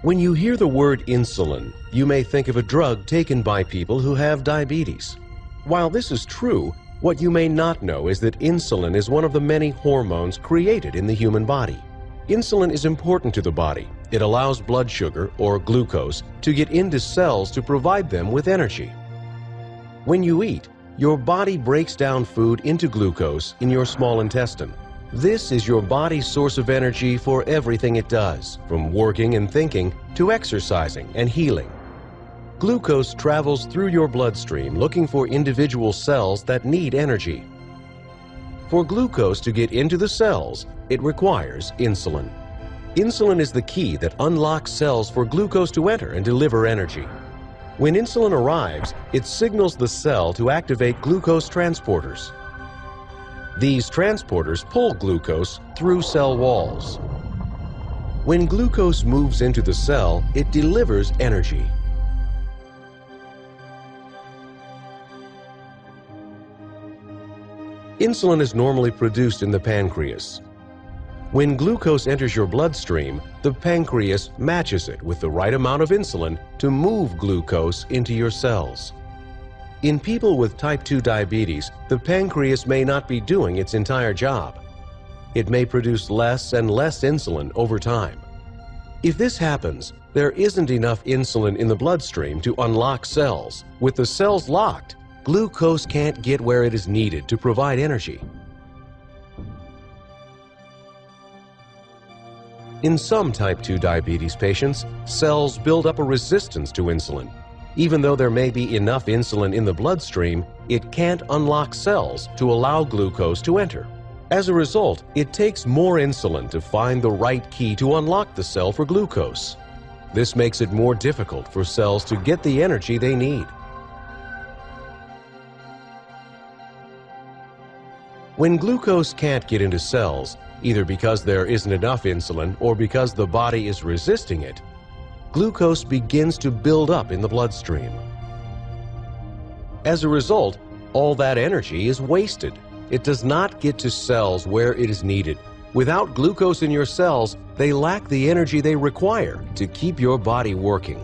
When you hear the word insulin, you may think of a drug taken by people who have diabetes. While this is true, what you may not know is that insulin is one of the many hormones created in the human body. Insulin is important to the body. It allows blood sugar, or glucose, to get into cells to provide them with energy. When you eat, your body breaks down food into glucose in your small intestine. This is your body's source of energy for everything it does, from working and thinking to exercising and healing. Glucose travels through your bloodstream looking for individual cells that need energy. For glucose to get into the cells, it requires insulin. Insulin is the key that unlocks cells for glucose to enter and deliver energy. When insulin arrives, it signals the cell to activate glucose transporters. These transporters pull glucose through cell walls. When glucose moves into the cell, it delivers energy. Insulin is normally produced in the pancreas. When glucose enters your bloodstream, the pancreas matches it with the right amount of insulin to move glucose into your cells. In people with type 2 diabetes, the pancreas may not be doing its entire job. It may produce less and less insulin over time. If this happens, there isn't enough insulin in the bloodstream to unlock cells. With the cells locked, glucose can't get where it is needed to provide energy. In some type 2 diabetes patients, cells build up a resistance to insulin. Even though there may be enough insulin in the bloodstream, it can't unlock cells to allow glucose to enter. As a result, it takes more insulin to find the right key to unlock the cell for glucose. This makes it more difficult for cells to get the energy they need. When glucose can't get into cells, either because there isn't enough insulin or because the body is resisting it, glucose begins to build up in the bloodstream. As a result, all that energy is wasted. It does not get to cells where it is needed. Without glucose in your cells, they lack the energy they require to keep your body working.